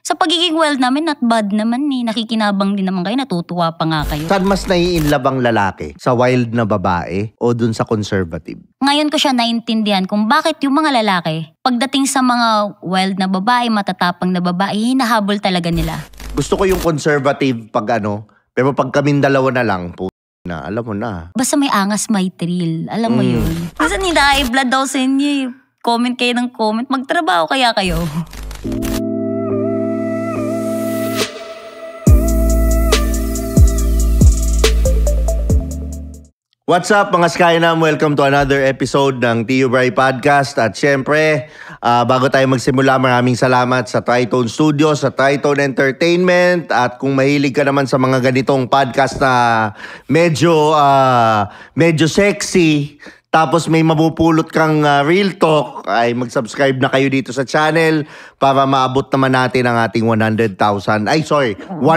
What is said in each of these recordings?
Sa pagiging wild namin, not bad naman eh. Nakikinabang din naman kayo, natutuwa pa nga kayo. Saan mas naiinlove ang lalaki? Sa wild na babae o dun sa conservative? Ngayon ko siya naintindihan kung bakit yung mga lalaki, pagdating sa mga wild na babae, matatapang na babae, hinahabol talaga nila. Gusto ko yung conservative pag pero pag kaming dalawa na lang, na, alam mo na. Basta may angas, may thrill. Alam mo yun. Kasi high blood daw sa inyo eh. Comment kayo ng comment. Magtrabaho kaya kayo. What's up mga Skynam? Welcome to another episode ng TU Bray Podcast. At syempre, bago tayo magsimula, maraming salamat sa Tritone Studios, sa Tritone Entertainment. At kung mahilig ka naman sa mga ganitong podcast na medyo sexy, tapos may mapupulot kang real talk, ay mag-subscribe na kayo dito sa channel para maabot naman natin ang ating 100,000. 1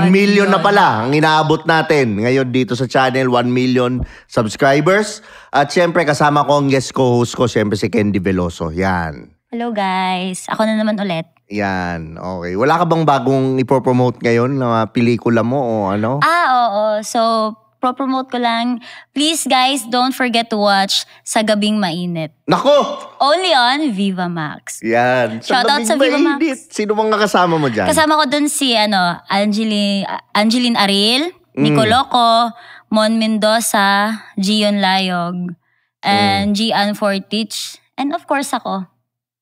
million na pala ang inaabot natin ngayon dito sa channel, 1 million subscribers. At syempre kasama ko ang guest co-host ko, syempre si Candy Veloso. Yan. Hello guys, ako na naman ulit. Yan, okay. Wala ka bang bagong ipopromote ngayon na pelikula mo o ano? Oo. So, promote ko lang. Please guys, don't forget to watch Sa Gabing Mainit. Nako! Only on Viva Max. Yan. Shoutout sa Viva Max. Sino mga kasama mo dyan? Kasama ko dun si Angeline Aril, Nico Loco, Mon Mendoza, Gion Layog, and Gian Fortich, and of course ako.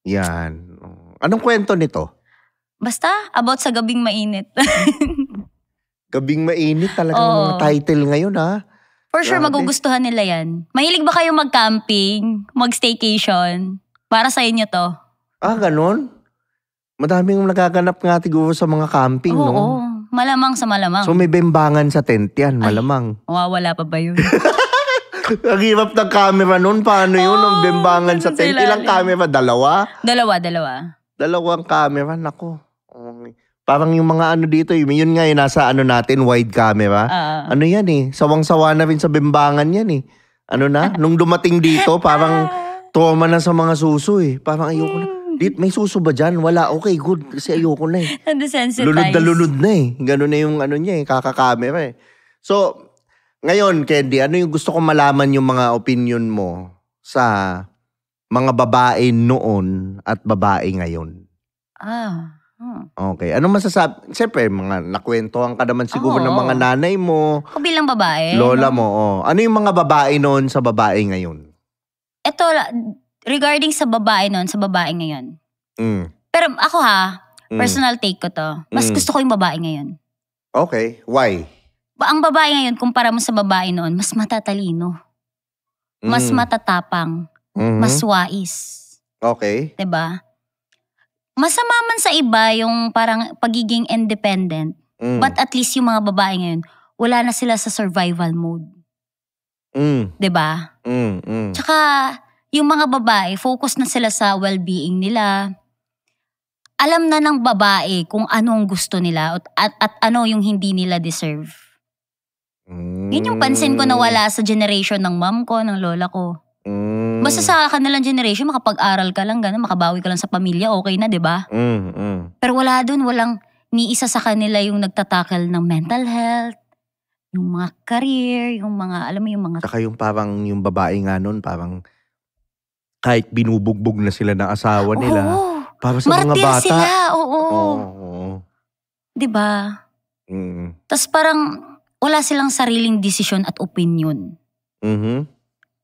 Yan. Anong kwento nito? Basta, about sa Gabing Mainit. Gabing Mainit talaga mga title ngayon ha. For sure, magugustuhan nila yan. Mahilig ba kayo mag-camping, mag-staycation? Para sa inyo to. Ganun? Madaming nagaganap nga siguro sa mga camping, no? Oo, malamang sa malamang. So may bembangan sa tent yan, malamang. Mawawala pa ba yun? Ang hirap ng camera nun. Paano yun? Ang bembangan sa tent. Ilang camera? Dalawa? Dalawang camera, nako. Okay. Parang yung mga dito, yun nga nasa natin, wide camera. Ano yan eh, sawang-sawa na rin sa bembangan yan eh. Nung dumating dito, parang trauma na sa mga suso eh. Parang ayoko na. May suso ba dyan? Wala, okay, good. Kasi ayoko na eh. Lunod na eh. Ganun na yung niya eh, kaka-camera eh. So, ngayon, Candy, ano yung gusto kong malaman yung mga opinion mo sa mga babae noon at babae ngayon? Okay. Anong masasabi? Siyempre, mga nakwentuhan ka naman siguro ng mga nanay mo. Ako bilang babae. Lola mo. Ano yung mga babae noon sa babae ngayon? Ito, regarding sa babae noon, sa babae ngayon. Pero ako personal take ko to. Mas gusto ko yung babae ngayon. Okay. Why? Ang babae ngayon, kumpara mo sa babae noon, mas matatalino. Mas matatapang. Mas wais. Okay. Diba? Masama man sa iba yung parang pagiging independent. But at least yung mga babae ngayon, wala na sila sa survival mode. Diba? Tsaka yung mga babae, focus na sila sa well-being nila. Alam na ng babae kung anong gusto nila at ano yung hindi nila deserve. Yun yung pansin ko na wala sa generation ng mom ko, ng lola ko. Basta sa kanilang generation, makapag-aral ka lang, gano'n, makabawi ka lang sa pamilya, okay na, di ba? Pero wala dun, walang ni isa sa kanila yung nagtatakal ng mental health, yung mga career, yung mga, alam mo yung mga... Saka yung parang, yung babae nga nun, parang kahit binubugbog na sila ng asawa nila, para sa mga bata. Sila, Di ba? Tapos parang wala silang sariling desisyon at opinion.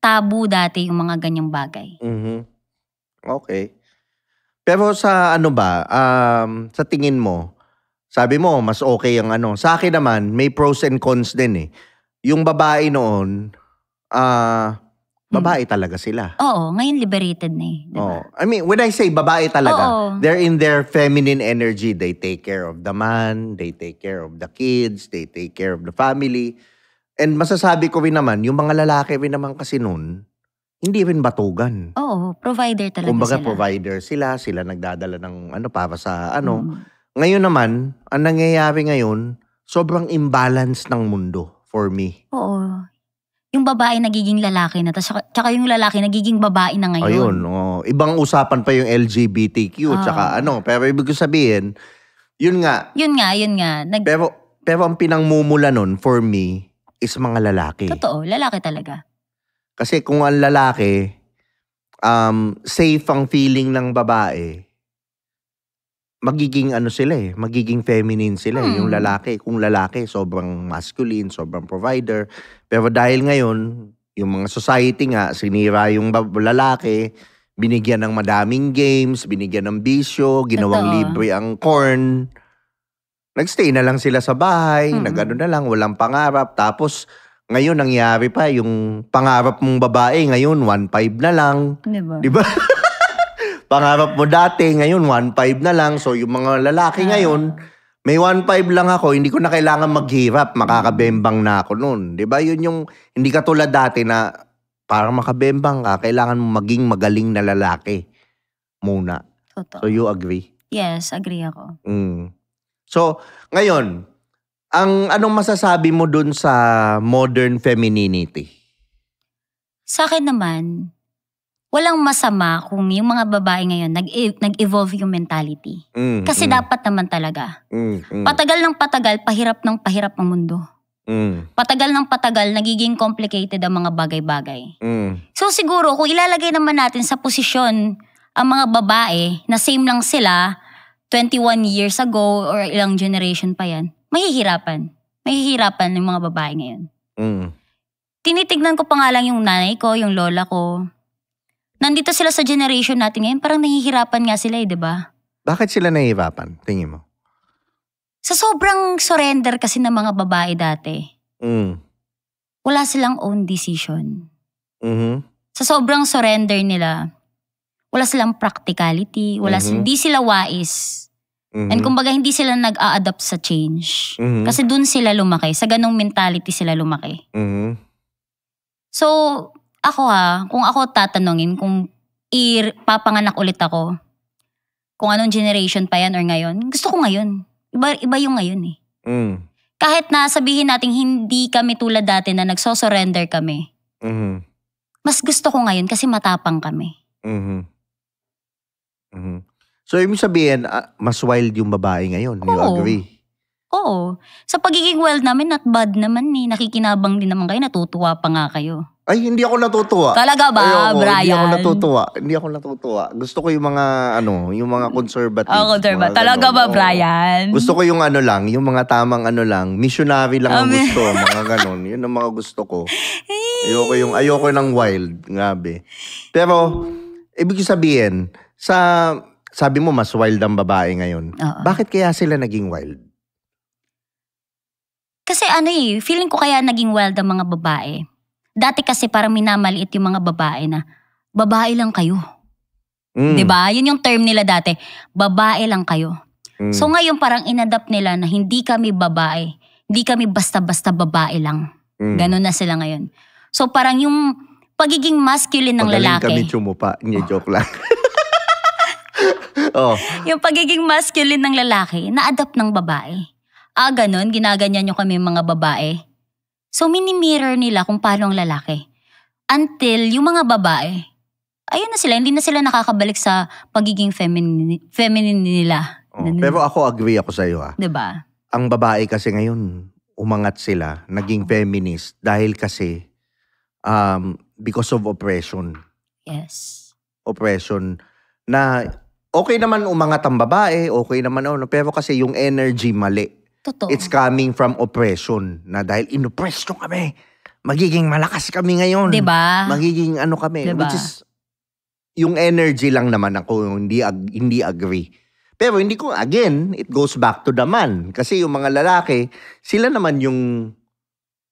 Tabu dati yung mga ganyang bagay. Okay. Pero sa sa tingin mo, sabi mo, mas okay ang sa akin naman, may pros and cons din eh. Yung babae noon, babae talaga sila. Oo, ngayon liberated na eh. Diba? I mean, when I say babae talaga, they're in their feminine energy. They take care of the man, they take care of the kids, they take care of the family. And masasabi ko rin naman, yung mga lalaki rin naman kasi nun, hindi rin batugan. Oo, provider talaga kumbaga, sila. Provider sila nagdadala ng para sa Ngayon naman, ang nangyayari ngayon, sobrang imbalance ng mundo for me. Oo. Yung babae nagiging lalaki na, tsaka yung lalaki nagiging babae na ngayon. Ayun, ibang usapan pa yung LGBTQ, tsaka pero ibig ko sabihin, Yun nga. Pero ang pinangmumula nun, for me, is mga lalaki. Totoo, lalaki talaga. Kasi kung ang lalaki, safe ang feeling ng babae, magiging magiging feminine sila yung lalaki. Kung lalaki, sobrang masculine, sobrang provider. Pero dahil ngayon, yung mga society nga, sinira yung lalaki, binigyan ng madaming games, binigyan ng bisyo, ginawang libre ang corn. Nagstay na lang sila sa bahay, nag-ano na lang, walang pangarap. Tapos, ngayon nangyari pa, yung pangarap mong babae, ngayon 1.5 na lang. Diba? Pangarap mo dati, ngayon 1.5 na lang. So, yung mga lalaki ngayon, may 1.5 lang ako, hindi ko na kailangan maghirap, makakabembang na ako noon. Diba? Yun yung, hindi katulad dati na, para makabembang ka, kailangan mo maging magaling na lalaki muna. Totoo. So, you agree? Yes, agree ako. So, ngayon, anong masasabi mo dun sa modern femininity? Sa akin naman, walang masama kung yung mga babae ngayon nag-evolve yung mentality. Kasi dapat naman talaga. Patagal ng patagal, pahirap ng pahirap ang mundo. Patagal ng patagal, nagiging complicated ang mga bagay-bagay. So siguro, kung ilalagay naman natin sa posisyon ang mga babae na same lang sila 21 years ago or ilang generation pa yan, mahihirapan. Mahihirapan yung mga babae ngayon. Tinitignan ko pa nga lang yung nanay ko, yung lola ko. Nandito sila sa generation natin ngayon, parang nahihirapan nga sila di ba? Bakit sila nahihirapan, tingin mo? Sa sobrang surrender kasi ng mga babae dati, wala silang own decision. Sa sobrang surrender nila, wala silang practicality, hindi sila wais. And kumbaga hindi sila nag-a-adapt sa change. Kasi dun sila lumaki, sa ganong mentality sila lumaki. So, ako kung ako tatanungin, kung papanganak ulit ako, kung anong generation pa yan or ngayon, gusto ko ngayon. Iba yung ngayon eh. Kahit na sabihin natin hindi kami tulad dati na nagsosurrender kami. Mas gusto ko ngayon kasi matapang kami. So, ibig sabihin, mas wild yung babae ngayon. You agree? Oo. Sa pagiging wild namin, not bad naman eh. Nakikinabang din naman kayo, natutuwa pa nga kayo. Ay, hindi ako natutuwa. Talaga ba, Brian? Hindi ako natutuwa. Gusto ko yung mga, yung mga conservative. Conservative. Talaga ba, Brian? Gusto ko yung yung mga tamang missionary lang ang gusto. Mga ganon. Yun ang mga gusto ko. Ayoko ng wild. Ngabe. Pero, ibig sabihin, sabi mo mas wild ang babae ngayon. Bakit kaya sila naging wild? Kasi feeling ko kaya naging wild ang mga babae. Dati kasi parang minamaliit yung mga babae na, babae lang kayo. Diba? Yun yung term nila dati, babae lang kayo. So ngayon parang inadapt nila na hindi kami babae. Hindi kami basta-basta babae lang. Ganon na sila ngayon. So parang yung pagiging masculine ng lalaki. Magaling kami tsumupa. Hindi, joke lang. Yung pagiging masculine ng lalaki, na-adapt ng babae. Ganon, ginaganyan nyo kami mga babae. So, mini-mirror nila kung paano ang lalaki. Until yung mga babae, ayun na sila, hindi na sila nakakabalik sa pagiging feminine nila. Pero ako, agree ako sa'yo Diba? Ang babae kasi ngayon, umangat sila, naging feminist, dahil kasi, because of oppression. Yes. Oppression. Na, okay naman umangat ang babae, okay naman pero kasi yung energy mali. Totoo. It's coming from oppression. Na dahil inoppress nyo kami, magiging malakas kami ngayon. Diba? Magiging kami. Diba? Which is, yung energy lang naman ako, hindi agree. Pero hindi ko, again, it goes back to the man. Kasi yung mga lalaki, sila naman yung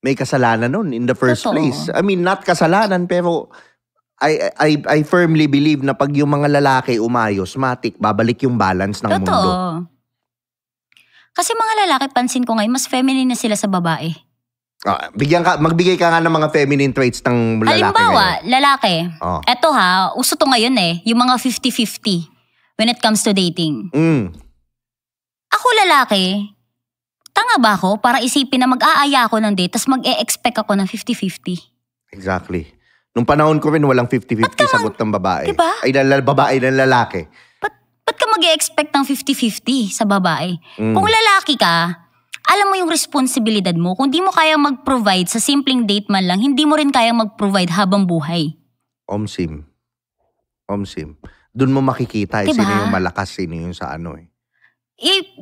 may kasalanan nun in the first place. I mean, not kasalanan, pero I firmly believe na pag yung mga lalaki umayos, babalik yung balance ng mundo. Kasi mga lalaki, pansin ko ngayon, mas feminine na sila sa babae. Magbigay ka nga ng mga feminine traits ng lalaki. Halimbawa, lalaki. Eto uso to ngayon yung mga 50-50 when it comes to dating. Ako lalaki, tanga ba ako para isipin na mag-aaya ako ng date tas mag-e-expect ako ng 50-50? Exactly. Nung panahon ko rin, walang 50-50 sagot ng babae. Diba? Babae ng lalaki. ba't ka mag-expect ng 50-50 sa babae? Kung lalaki ka, alam mo yung responsibilidad mo. Kung di mo kayang mag-provide sa simpleng date man lang, hindi mo rin kayang mag-provide habang buhay. Omsim. Doon mo makikita diba? Sino yung malakas, sino yung sa ano eh.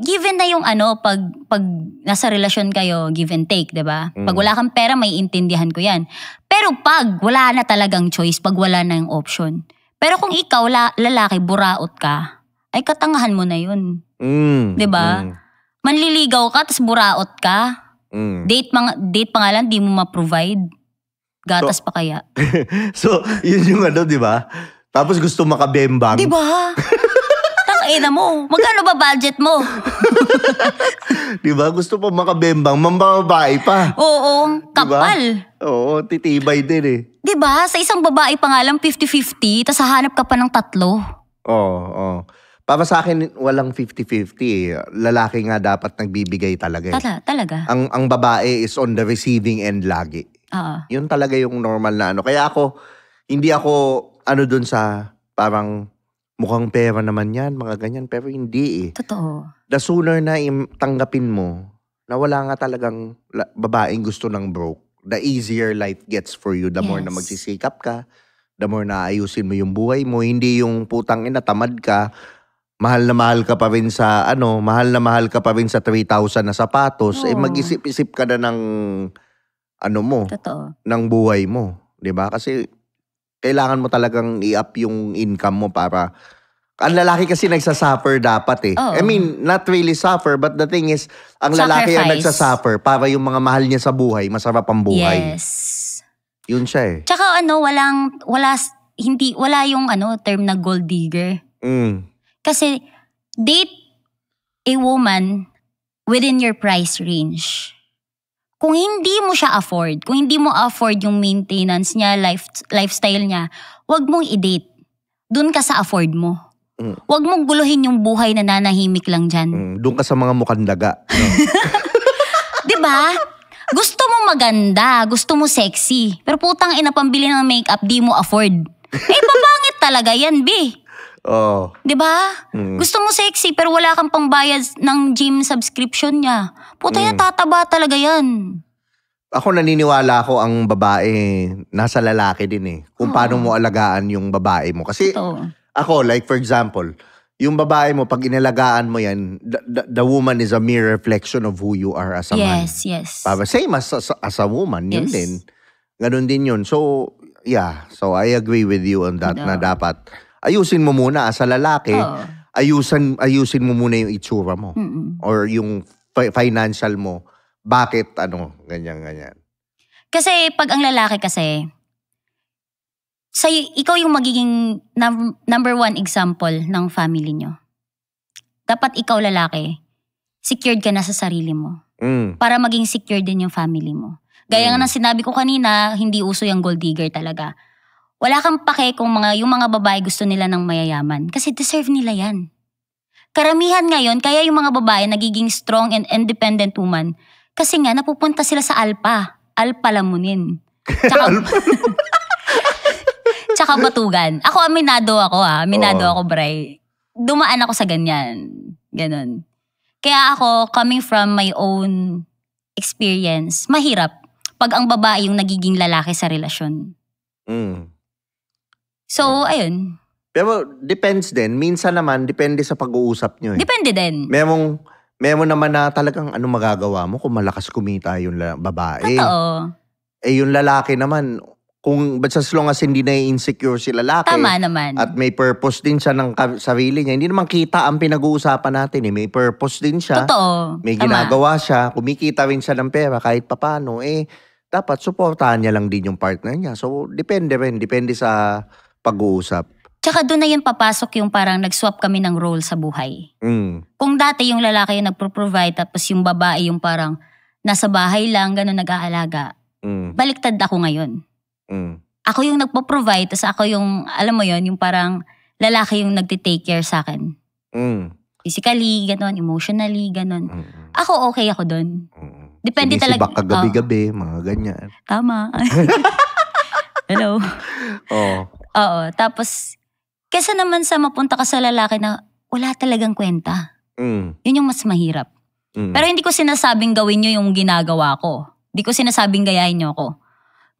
Given na yung pag nasa relasyon kayo, give and take, diba? Pag wala kang pera, may intindihan ko yan. Pero pag wala na talagang choice, pag wala na yung option. Pero kung ikaw, lalaki, buraot ka, ay katangahan mo na yun. Diba? Manliligaw ka, tas buraot ka. Date pa nga lang, di mo ma-provide. Gatas pa kaya. So, yun yung diba? Tapos gusto makabembang. Diba? Tangina mo. Magkano ba budget mo? Diba? Gusto pa makabembang. Mambababae pa. Oo. Kapal. Diba? Oo. Titibay din eh. Diba? Sa isang babae pa nga lang 50-50, tas hahanap ka pa ng 3. Oo. Para sa akin, walang 50-50. Lalaki nga dapat nagbibigay talaga. Talaga. Ang babae is on the receiving end lagi. Yun talaga yung normal na ano. Kaya hindi ako dun sa parang mukhang pera naman yan, mga ganyan. Pero hindi eh. Totoo. The sooner na tanggapin mo na wala nga talagang babaeng gusto ng broke, the easier life gets for you. The more na magsisikap ka, the more na ayusin mo yung buhay mo. Hindi yung putang ina, tamad ka, mahal na mahal ka pa rin sa 3,000 na sapatos, mag-isip-isip ka na ng Totoo. ng buhay mo, 'di ba? Kasi kailangan mo talagang i-up yung income mo para ang lalaki kasi nagsasuffer dapat eh. I mean, not really suffer, but the thing is, ang lalaki ang nagsasuffer para yung mga mahal niya sa buhay, masarap ang buhay. Yes. Yun siya eh. Tsaka wala yung term na gold digger. Kasi date a woman within your price range. Kung hindi mo siya afford, kung hindi mo afford yung maintenance niya, lifestyle niya, wag mong i-date. Doon ka sa afford mo. Wag mong guluhin yung buhay na nanahimik lang dyan. Doon ka sa mga mukhang daga. No? Diba? Gusto mo maganda, gusto mo sexy, pero putang ina pambili ng makeup, di mo afford. Papangit talaga yan, B. Diba? Gusto mo sexy pero wala kang pangbayad ng gym subscription niya. Puta yan, tataba talaga yan. Ako naniniwala ako ang babae nasa lalaki din eh. Kung paano mo alagaan yung babae mo. Kasi ako, like for example, yung babae mo, pag inalagaan mo yan, the woman is a mere reflection of who you are as a man. Yes. Same as a woman, yun din. Ganun din yun. So, yeah. So, I agree with you on that na dapat ayusin mo muna as a lalaki, ayusin mo muna yung itsura mo. Or yung financial mo. Bakit, ganyan. Kasi pag ang lalaki kasi, ikaw yung magiging number 1 example ng family nyo. Dapat ikaw lalaki, secured ka na sa sarili mo. Para maging secured din yung family mo. Gaya nga ng sinabi ko kanina, hindi uso yung gold digger talaga. Wala kang pake kung yung mga babae gusto nila ng mayayaman. Kasi deserve nila yan. Karamihan ngayon, kaya yung mga babae nagiging strong and independent woman. Kasi nga, napupunta sila sa alpa. Alpa lamunin. Tsaka batugan. Ako, aminado ako, Bray. Dumaan ako sa ganyan. Ganon. Kaya ako, coming from my own experience, mahirap pag ang babae yung nagiging lalaki sa relasyon. So, ayun. Pero depends din. Minsan naman, depende sa pag-uusap nyo eh. Depende din. Meron naman na talagang magagawa mo kung malakas kumita yung babae. Totoo. Yung lalaki naman, kung as long as hindi na insecure si lalaki. Tama naman. At may purpose din siya ng sarili niya. Hindi naman kita ang pinag-uusapan natin eh. May purpose din siya. Totoo. May ginagawa siya. Kumikita rin siya ng pera kahit papano. Dapat supportahan niya lang din yung partner niya. So, depende rin. Depende sa pag-uusap. Tsaka doon na yun papasok yung parang nag-swap kami ng role sa buhay. Kung dati yung lalaki yung nagpro-provide tapos yung babae yung parang nasa bahay lang, gano'n nag-aalaga. Baliktad ako ngayon. Ako yung nagpo-provide tapos ako yung, alam mo yun, yung parang lalaki yung nagtitake care sa akin. Physically, gano'n, emotionally, gano'n. Ako okay ako doon. Depende talaga. Sinisibak ka gabi-gabi, mga ganyan. Tama. Hello. Oo, tapos kesa naman sa mapunta ka sa lalaki na wala talagang kwenta. Yun yung mas mahirap. Pero hindi ko sinasabing gawin nyo yung ginagawa ko. Hindi ko sinasabing gayahin nyo ako.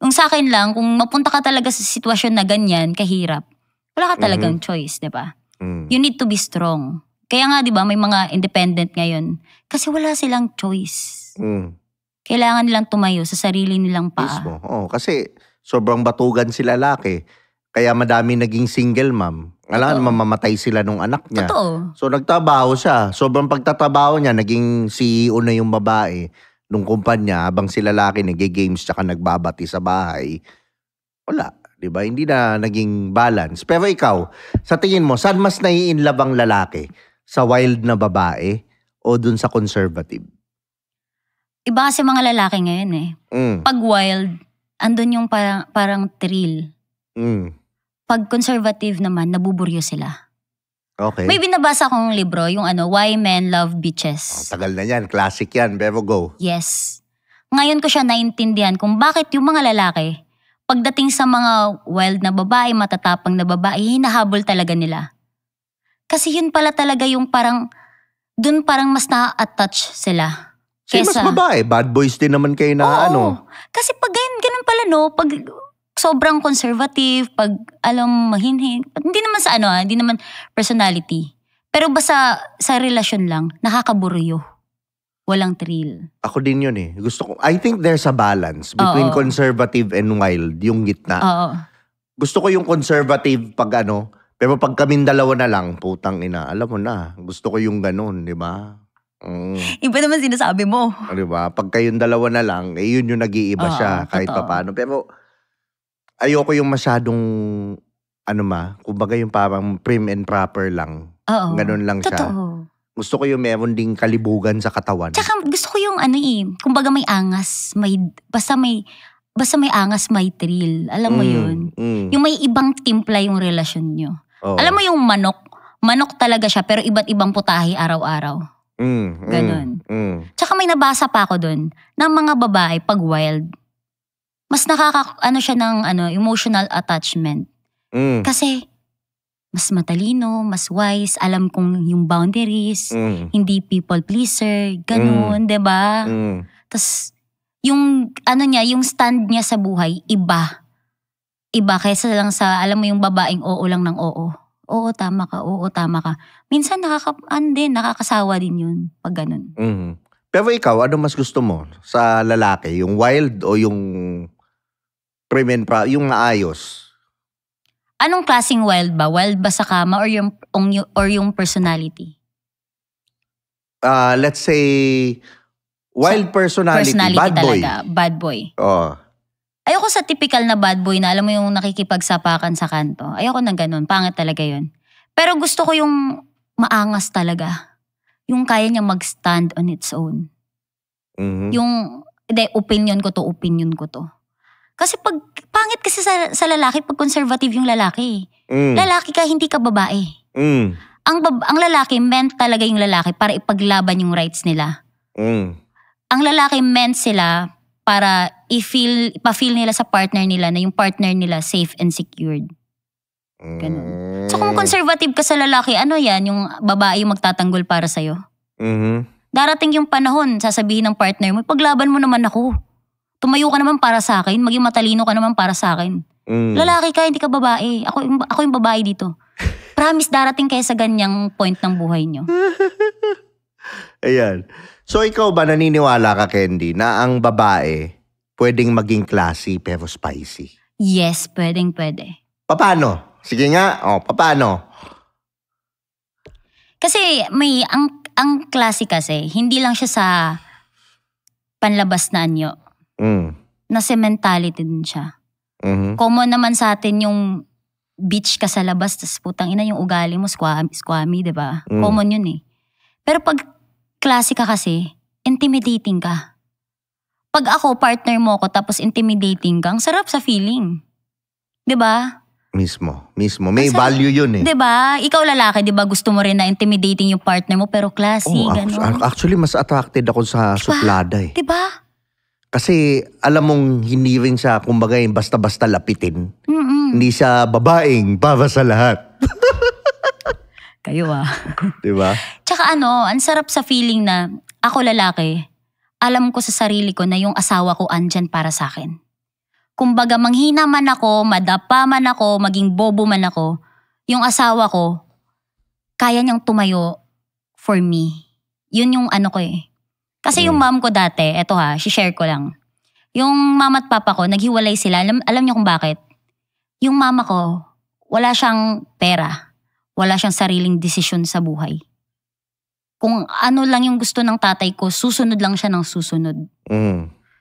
Yung sa akin lang, kung mapunta ka talaga sa sitwasyon na ganyan, kahirap, wala ka talagang choice, di ba? You need to be strong. Kaya nga, di ba, may mga independent ngayon. Kasi wala silang choice. Kailangan nilang tumayo sa sarili nilang paa. Mismo. Kasi sobrang batugan sila lalaki. Kaya madami naging single mom. Alam, mamamatay sila nung anak niya. Totoo. So nagtrabaho siya. Sobrang pagtatrabaho niya, naging CEO na yung babae nung kumpanya. Habang si lalaki nag-games tsaka nagbabati sa bahay. Wala. Diba? Hindi na naging balance. Pero ikaw, sa tingin mo, saan mas nai-inlove ang lalaki? Sa wild na babae o dun sa conservative? Iba kasi mga lalaki ngayon eh. Pag wild, andun yung parang thrill. Pag conservative naman, nabuburyo sila. Okay. May binabasa akong libro, yung Why Men Love Bitches. Tagal na yan. Classic yan. Pero go. Yes. Ngayon ko siya naintindihan kung bakit yung mga lalaki, pagdating sa mga wild na babae, matatapang na babae, hinahabol talaga nila. Kasi yun pala talaga yung dun parang mas na-attach sila. Mas babae, bad boys din naman kayo na Kasi pag ganun pala pag sobrang conservative, pag mahinhin, hindi naman sa hindi naman personality. Pero basta sa relasyon lang, nakakaburyo. Walang thrill. Ako din yun eh. I think there's a balance between conservative and wild, yung gitna. Gusto ko yung conservative pag pero pag kaming dalawa na lang, putang ina, alam mo na, gusto ko yung ganun, di ba? Iba naman sinasabi mo. Di ba? Pag kayong dalawa na lang, yun yung nag-iiba siya kahit paano. Pero ayoko yung masyadong, kumbaga yung parang prim and proper lang. Ganun lang siya. Gusto ko yung meron ding kalibugan sa katawan. Tsaka gusto ko yung kumbaga may angas, basta may angas, may thrill. Alam mo yun? Yung may ibang timpla yung relasyon nyo. Alam mo yung manok talaga siya pero iba't ibang putahe araw-araw. Ganon. Tsaka may nabasa pa ako dun ng mga babae pag wild. Mas siya ng emotional attachment. Kasi mas matalino, mas wise, alam kong yung boundaries, hindi people pleaser, ganon, 'di ba? Tas yung yung stand niya sa buhay iba. Iba kaysa lang sa alam mo yung babaeng oo lang ng oo. Oo, tama ka. Minsan nakakasawa din yun pag ganun. Pero ikaw, ano mas gusto mo sa lalaki? Yung wild o yung prim and proper, yung maayos? Anong klaseng wild ba? Wild ba sa kama or yung personality? Let's say, wild personality bad boy. Talaga, bad boy. Ayoko sa typical na bad boy na alam mo yung nakikipagsapakan sa kanto. Ayoko na ganun. Pangit talaga yun. Pero gusto ko yung maangas talaga. Yung kaya niya mag-stand on its own. Yung, opinion ko to. Kasi pag, pangit kasi sa lalaki, pag conservative yung lalaki. Lalaki ka, hindi ka babae. Ang lalaki, meant talaga yung lalaki para ipaglaban yung rights nila. Ang lalaki, meant sila para ipa-feel nila sa partner nila na yung partner nila safe and secured. Ganun. So kung conservative ka sa lalaki, yung babae yung magtatanggol para sa'yo? Darating yung panahon, sasabihin ng partner mo, paglaban mo naman ako. Tumayo ka naman para sa akin, maging matalino ka naman para sa akin. Lalaki ka, hindi ka babae. Ako yung babae dito. Promise, darating kayo sa ganyang point ng buhay nyo. Ayan. So ikaw ba naniniwala ka, Candy, na ang babae pwedeng maging classy pero spicy? Yes, pwede. Paano? Sige nga, paano? Kasi ang classy kasi, hindi lang siya sa panlabas na anyo. Na mentality din siya. Common naman sa atin yung bitch ka sa labas, tas putang ina yung ugali mo, squammy, diba? Common yun eh. Pero pag classy ka kasi, intimidating ka. Pag ako, partner mo ako, tapos intimidating ka, ang sarap sa feeling. Diba? Mismo. May value yun eh. Diba? Ikaw lalaki, diba? Gusto mo rin na intimidating yung partner mo, pero classy, gano'n. Actually, mas attracted ako sa suplada eh. Diba? Kasi alam mong hindi rin siya, kumbaga, basta-basta lapitin. Hindi siya babaeng para sa lahat. Kayo Diba? Tsaka ang sarap sa feeling na ako lalaki, alam ko sa sarili ko na yung asawa ko andyan para sa akin. Kumbaga manghina man ako, madapa man ako, maging bobo man ako, yung asawa ko, kaya niyang tumayo for me. Yun yung ko eh. Kasi yung mom ko dati, eto share ko lang. Yung mama at papa ko, naghiwalay sila. Alam niyo kung bakit? Yung mama ko, wala siyang pera. Wala siyang sariling desisyon sa buhay. Kung ano lang yung gusto ng tatay ko, susunod lang siya ng susunod.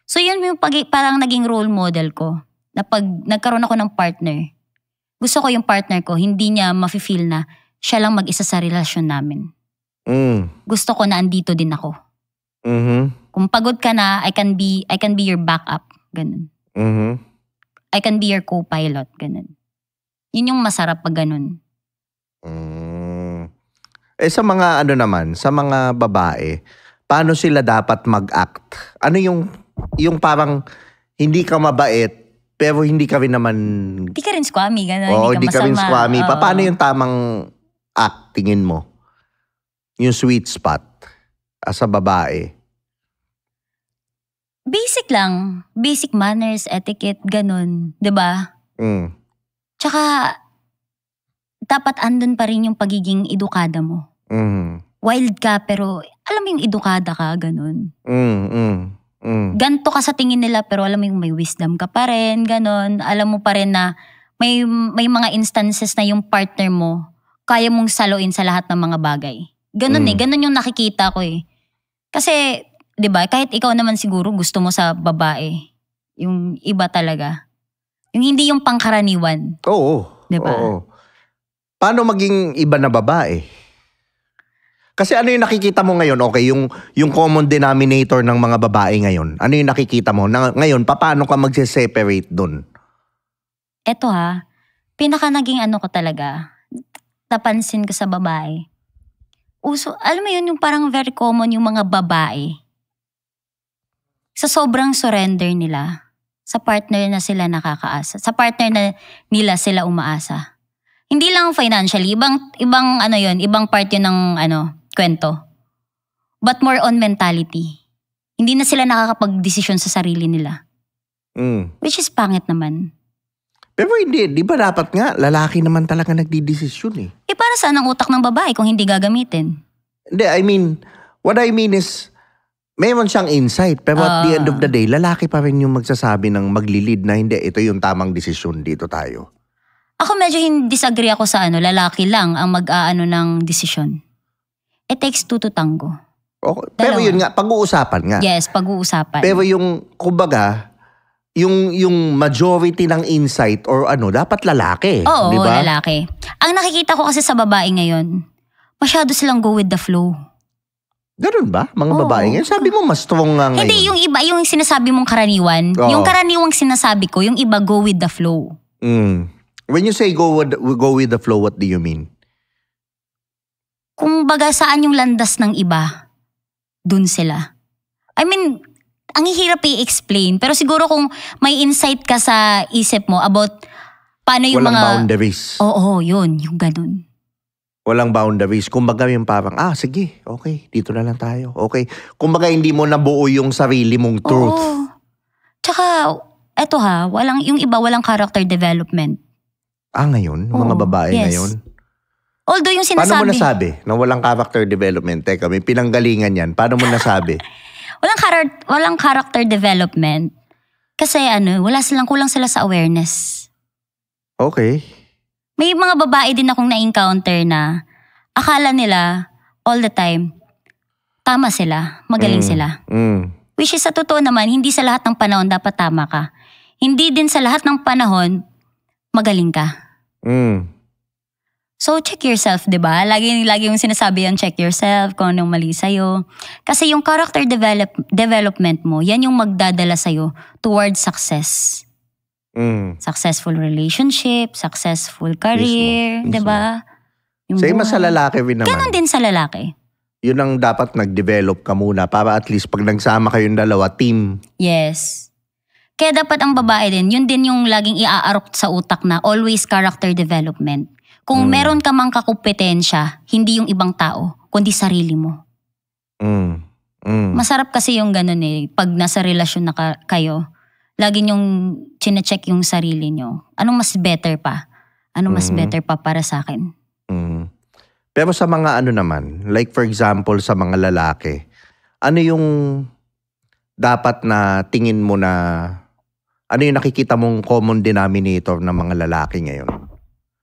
So yun yung parang naging role model ko. Na pag nagkaroon ako ng partner, gusto ko yung partner ko, hindi niya mafe-feel na siya lang mag-isa sa relasyon namin. Gusto ko na andito din ako. Kung pagod ka na, I can be your backup. Ganun. I can be your co-pilot. Ganun. Yun yung masarap pag ganun. Sa mga naman, sa mga babae, paano sila dapat mag-act? Ano yung parang hindi ka mabait, pero hindi ka rin naman... Hindi ka rin squammy, gano'n. Oo, hindi ka rin squammy. Paano yung tamang act, tingin mo? Yung sweet spot as a babae? Basic lang. Basic manners, etiquette, gano'n. Diba? Tsaka, dapat andun pa rin yung pagiging edukada mo. Wild ka, pero alam mo yung edukada ka, gano'n. Ganto ka sa tingin nila, pero alam mo yung may wisdom ka pa rin, gano'n. Alam mo pa rin na may mga instances na yung partner mo, kaya mong saluin sa lahat ng mga bagay. Gano'n gano'n yung nakikita ko eh. Kasi, di ba, kahit ikaw naman siguro gusto mo sa babae, yung iba talaga. Yung hindi yung pangkaraniwan. Oo. Di ba? Oo. Paano maging iba na babae? Kasi ano yung nakikita mo ngayon? Okay, yung common denominator ng mga babae ngayon. Ano yung nakikita mo? Ngayon, paano ka magse-separate dun? Eto pinaka naging ko talaga, napansin ko sa babae. Alam mo yun, yung parang very common yung mga babae. Sa sobrang surrender nila, sa partner na sila nakakaasa, sa partner na nila sila umaasa. Hindi lang financially, ibang part yun ng kwento. But more on mentality. Hindi na sila nakakapag-desisyon sa sarili nila. Which is pangit naman. Pero hindi, di ba dapat nga, lalaki naman talaga nagdidesisyon eh. Para saan ang utak ng babae kung hindi gagamitin? Hindi, what I mean is, mayroon siyang insight, pero at the end of the day, lalaki pa rin yung magsasabi ng maglilid na hindi, ito yung tamang desisyon, dito tayo. Ako medyo disagree ako sa lalaki lang ang mag-aano ng desisyon. It takes two to tango. Okay. Pero yun nga, pag-uusapan nga. Yes, pag-uusapan. Pero yung, kumbaga, yung majority ng insight or dapat lalaki. Oo, diba? Lalaki. Ang nakikita ko kasi sa babae ngayon, masyado silang go with the flow. Ganun ba? Mga babae ngayon? Sabi mo mas strong nga ngayon. Hindi, yung iba, yung sinasabi mong karaniwan. Yung karaniwang sinasabi ko, yung iba go with the flow. When you say go with the flow, what do you mean? Kung baga saan yung landas ng iba, dun sila. I mean, ang hirap i-explain. Pero siguro kung may insight ka sa isip mo about paano yung walang boundaries. Oo, yun. Yung ganun. Walang boundaries. Kumbaga yung parang, sige, okay, dito na lang tayo. Okay. Kumbaga hindi mo nabuo yung sarili mong truth. Oo. Tsaka, eto yung iba walang character development. Ngayon? Mga babae ngayon? Although yung sinasabi... Paano mo nasabi na walang character development? Teka, may pinanggalingan yan. Paano mo nasabi? walang character development. Kasi kulang sila sa awareness. Okay. May mga babae din akong na-encounter na akala nila all the time, tama sila, magaling sila. Which is sa totoo naman, hindi sa lahat ng panahon dapat tama ka. Hindi din sa lahat ng panahon, magaling ka. So check yourself, 'di ba? Lagi yung sinasabi yan, check yourself kung anong mali sa'yo. Kasi yung character development mo, yan yung magdadala sa'yo towards success. Successful relationship, successful career, 'di ba? Same sa lalaki rin naman. Ganon din sa lalaki. Yun ang dapat nag-develop ka muna para at least pag nagsama kayong dalawa, team. Yes. Kaya dapat ang babae din, yun din yung laging iaarok sa utak na always character development. Kung meron ka mang kakumpetensya, hindi yung ibang tao, kundi sarili mo. Masarap kasi yung ganun eh. Pag nasa relasyon na kayo, lagi nyong chinecheck yung sarili nyo. Anong mas better pa? Anong mas better pa para sa akin? Pero sa mga ano naman, like for example sa mga lalaki, ano yung dapat na tingin mo na, ano yung nakikita mong common denominator ng mga lalaki ngayon?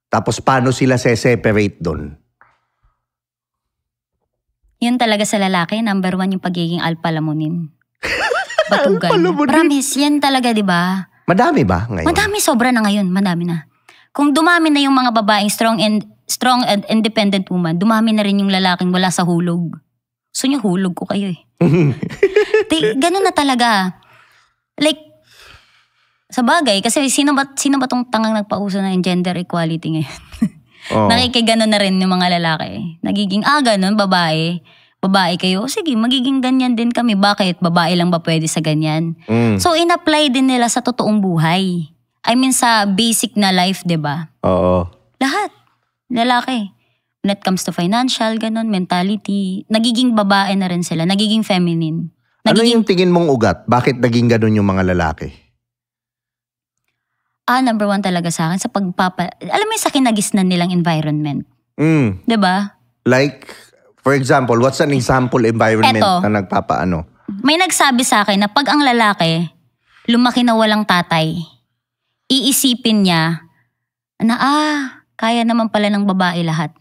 Tapos paano sila se-separate doon? Yun talaga sa lalaki, number 1 yung pagiging alpalamunin. Batugan. Alpalamunin? Promise, yan talaga, di ba? Madami ba ngayon? Madami, sobra na ngayon. Madami na. Kung dumami na yung mga babaeng strong and independent woman, dumami na rin yung lalaking wala sa hulog. So nyo, hulog ko kayo eh. Ganun na talaga. Like, sa bagay, kasi sino ba tong tangang nagpauso ng gender equality ngayon? Nakikigano na rin yung mga lalaki. Nagiging, ganun, babae kayo. Sige, magiging ganyan din kami. Bakit? Babae lang ba pwede sa ganyan? So, in-apply din nila sa totoong buhay. I mean, sa basic na life, diba? Oo. Lahat. Lalaki. When it comes to financial, ganun, mentality, nagiging babae na rin sila. Nagiging feminine. Ano yung tingin mong ugat? Bakit naging ganun yung mga lalaki? Number 1 talaga sa akin, sa alam mo yung sa kinagisnan nilang environment. Diba? Like, for example, what's an example environment na nagpapaano? May nagsabi sa akin na pag ang lalaki, lumaki na walang tatay, iisipin niya na kaya naman pala ng babae lahat.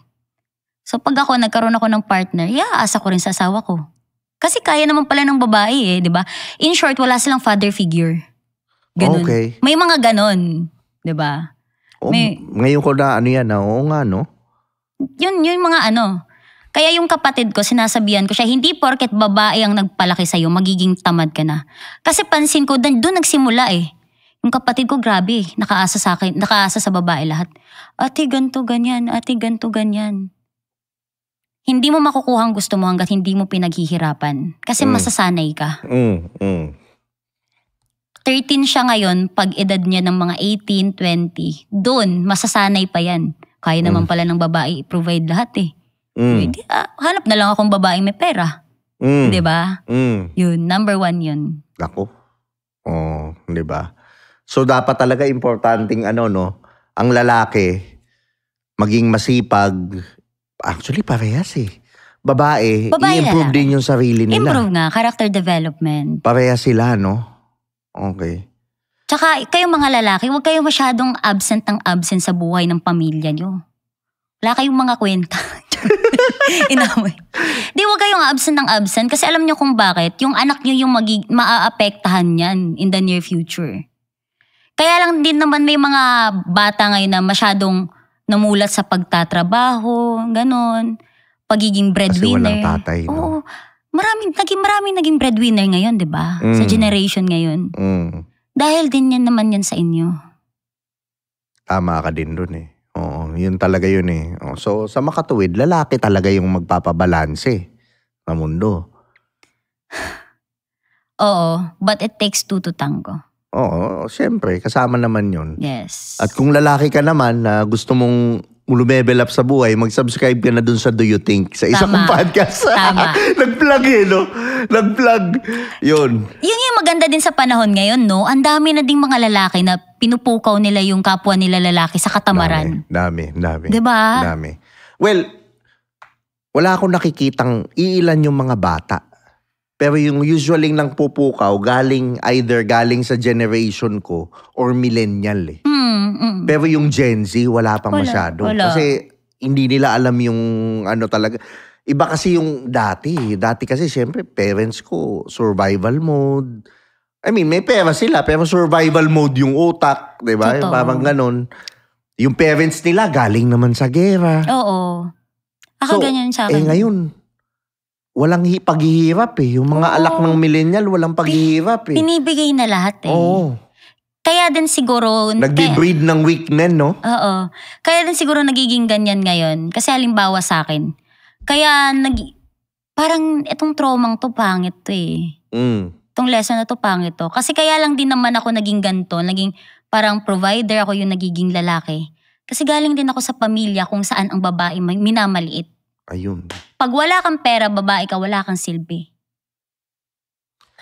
So pag nagkaroon ako ng partner, aasa ko rin sa asawa ko. Kasi kaya naman pala ng babae diba? In short, wala silang father figure. Ganun. Okay. May mga ganon, diba? Ngayon ko na oo nga no? Yun mga Kaya yung kapatid ko, sinasabihan ko siya, hindi porket babae ang nagpalaki sa'yo, magiging tamad ka na. Kasi pansin ko, doon nagsimula eh. Yung kapatid ko, grabe, nakaasa sa akin, nakaasa sa babae lahat. Ate, ganto ganyan, ate, ganto ganyan. Hindi mo makukuha ang gusto mo hanggat hindi mo pinaghihirapan. Kasi masasanay ka. 13 siya ngayon, pag edad niya ng mga 18, 20. Doon, masasanay pa yan. Kaya naman pala ng babae i-provide lahat eh. Hanap na lang akong babaeng may pera. Diba? Yun, number 1 yun. Ako. Diba? So dapat talaga importanteng ang lalaki maging masipag. Actually, parehas eh. Babae i-improve din yung sarili nila. Improve nga, character development. Parehas sila, no? Okay. Tsaka, kayong mga lalaki, huwag kayong masyadong absent sa buhay ng pamilya nyo. Wala kayong mga kwenta. Inamoy. Huwag kayong absent kasi alam nyo kung bakit. Yung anak nyo yung maaapektahan yan in the near future. Kaya lang din naman may mga bata ngayon na masyadong namulat sa pagtatrabaho, ganon. Pagiging breadwinner. Kasi walang tatay, no? Oo. Maraming naging breadwinner ngayon, di ba? Sa generation ngayon. Dahil din naman yan sa inyo. Tama ka din dun eh. Oo, yun talaga yun eh. So, sa makatuwid, lalaki talaga yung magpapabalanse sa mundo. Oo, but it takes 2 to tango. Oo, siyempre, kasama naman yun. Yes. At kung lalaki ka naman na gusto mong level up sa buhay, mag-subscribe ka na dun sa Do You Think? Sa isa kong podcast. Tama. Nag-plug no? Nag-plug. Yun. Yun yung maganda din sa panahon ngayon, no? Ang dami na ding mga lalaki na pinupukaw nila yung kapwa nila lalaki sa katamaran. Dami. Diba? Dami. Well, wala akong nakikitang iilan yung mga bata. Pero yung usually lang pupukaw, either galing sa generation ko or millennial eh. Pero yung Gen Z, wala pang masyado. Kasi hindi nila alam yung talaga. Iba kasi yung dati. Dati kasi syempre parents ko, survival mode. I mean, may pera sila pero survival mode yung utak. Diba? Parang ganun. Yung parents nila galing naman sa gera. Oo. Ganyan sa akin. Ngayon, walang paghihirap eh. Yung mga alak ng millennial, walang paghihirap eh. Pinibigay na lahat eh. Oo. Kaya din siguro... Nagbe-breed ng weak men, no? Oo. Kaya din siguro nagiging ganyan ngayon. Kasi halimbawa sa akin. Kaya parang itong traumang to pangit to eh. Itong lesson na to pangit to. Kasi kaya lang din naman ako naging ganito. Naging parang provider ako yung nagiging lalaki. Kasi galing din ako sa pamilya kung saan ang babae minamaliit. Ayun. Pag wala kang pera, babae ka, wala kang silbi.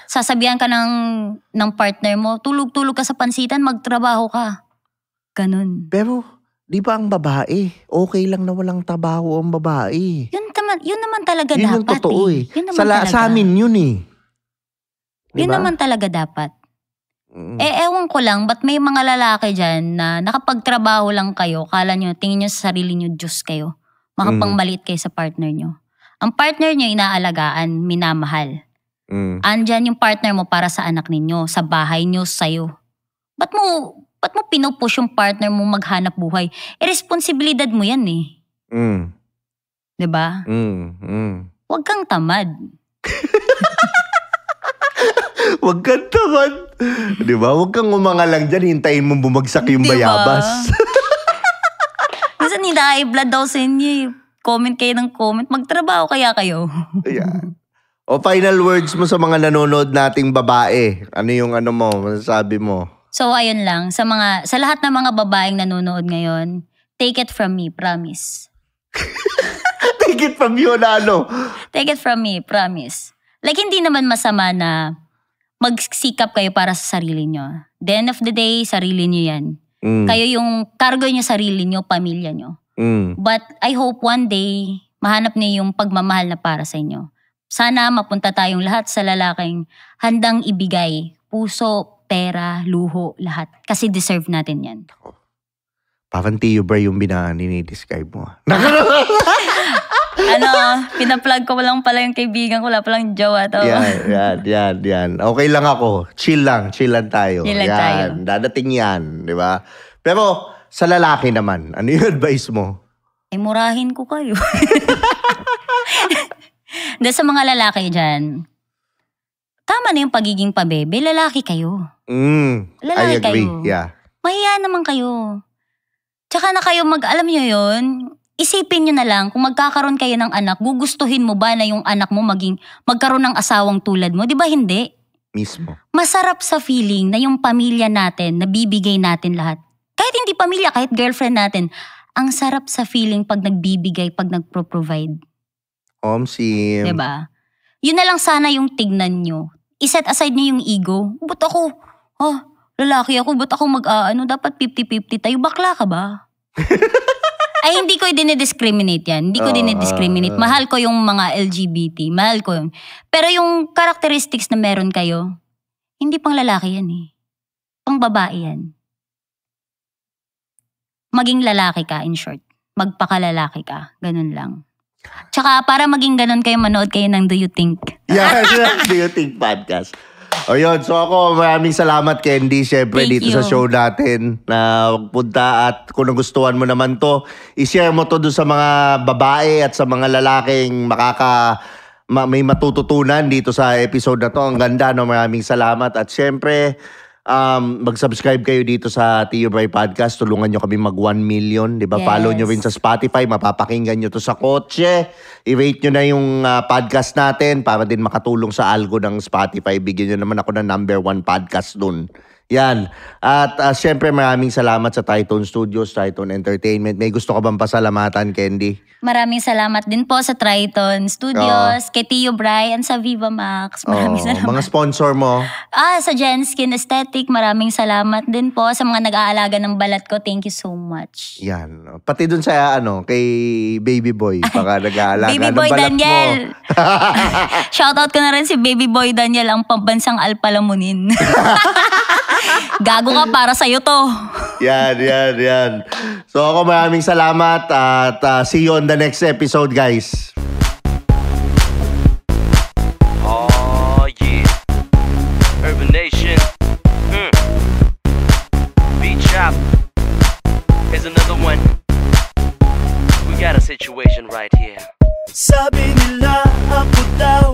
Sasabihan ka ng partner mo, tulog-tulog ka sa pansitan, magtrabaho ka. Ganun. Pero, di ba ang babae, okay lang na walang trabaho ang babae? Yun naman talaga yun dapat. Yun yung totoo eh. Sa amin yun eh. Diba? Yun naman talaga dapat. Ewan ko lang, ba't may mga lalaki dyan na nakapagtrabaho lang kayo, kala nyo, tingin nyo sa sarili nyo, Diyos kayo. Makapangmaliit kayo sa partner nyo. Ang partner nyo inaalagaan, minamahal. Andyan yung partner mo para sa anak ninyo, sa bahay nyo, sa'yo. Ba't mo pinupush yung partner mo maghanap buhay? Responsibilidad mo yan eh. Diba? Huwag kang tamad. Huwag kang tamad. Diba? Huwag kang umangalang dyan, hintayin mo bumagsak yung bayabas. Minsan high blood daw sa inyo. Comment kayo ng comment. Magtrabaho kaya kayo. Ayan. O final words mo sa mga nanonood nating babae. Ano yung masasabi mo? So ayun lang, sa lahat ng mga babaeng nanonood ngayon, take it from me, promise. Take it from you na Take it from me, promise. Like hindi naman masama na magsikap kayo para sa sarili nyo. The end of the day, sarili nyo yan. Kayo yung cargo nyo, sarili nyo, pamilya nyo. But I hope one day, mahanap niyo yung pagmamahal na para sa inyo. Sana mapunta tayong lahat sa lalaking handang ibigay puso, pera, luho, lahat. Kasi deserve natin yan. Parang Tio Bray yung dinidescribe mo. Pinaplug ko lang pala yung kaibigan ko, wala palang jowa to. Yan. Okay lang ako. Chill lang tayo. Chill lang tayo. Dadating yan, di ba? Pero sa lalaki naman, ano yung advice mo? Murahin ko kayo. Dahil sa mga lalaki dyan, tama na yung pagiging pabebe, lalaki kayo. I Lalaki agree, kayo. yeah. Mahiya naman kayo. Tsaka na kayo alam nyo yun, isipin nyo na lang, kung magkakaroon kayo ng anak, gugustuhin mo ba na yung anak mo magkaroon ng asawang tulad mo? Di ba hindi? Mismo. Masarap sa feeling na yung pamilya natin, nabibigay natin lahat. Kahit hindi pamilya, kahit girlfriend natin, ang sarap sa feeling pag nagbibigay, pag nagpro-provide. Sim. Diba? Yun na lang sana yung tignan nyo. I-set aside nyo yung ego. Ba't ako? Lalaki ako. Ba't ako dapat 50-50 tayo. Bakla ka ba? Ay, hindi ko dinidiscriminate yan. Hindi ko dinidiscriminate. Mahal ko yung mga LGBT. Mahal ko yun. Pero yung characteristics na meron kayo, hindi pang lalaki yan eh. Pang babae yan. Maging lalaki ka, in short. Magpakalalaki ka. Ganun lang. Tsaka para maging ganun kayo, manood kayo ng Do You Think? Do You Think podcast. O yun, so ako maraming salamat Candy, syempre dito sa show natin na punta at kung nagustuhan mo naman to, i-share mo to doon sa mga babae at sa mga lalaking may matututunan dito sa episode na to. Ang ganda, no? Maraming salamat at syempre mag-subscribe kayo dito sa Tio Bray Podcast. Tulungan nyo kami mag 1 million, di ba? Yes. Follow nyo rin sa Spotify, mapapakinggan nyo to sa kotse. I-rate nyo na yung podcast natin para din makatulong sa algo ng Spotify. Bigyan nyo naman ako ng #1 podcast dun. Yan. At syempre maraming salamat sa Triton Studios, Triton Entertainment. May gusto ka bang pasalamatan, Candy? Maraming salamat din po sa Triton Studios, kay Tio Bray, and sa Viva Max. Maraming salamat. Mga sponsor mo? Sa Gen Skin Aesthetic, maraming salamat din po sa mga nag-aalaga ng balat ko. Thank you so much. Yan. Pati dun sa kay Baby Boy, baka nag-aalaga Baby ng Boy balat Daniel. mo. Shoutout ko na rin si Baby Boy Daniel, ang pambansang Alpalamunin. Gago ka, para sa'yo to. Yan. So ako maraming salamat at see you on the next episode, guys. Oh yeah, Urban Nation. Beat Chop. Here's another one. We got a situation right here. Sabi nila ako daw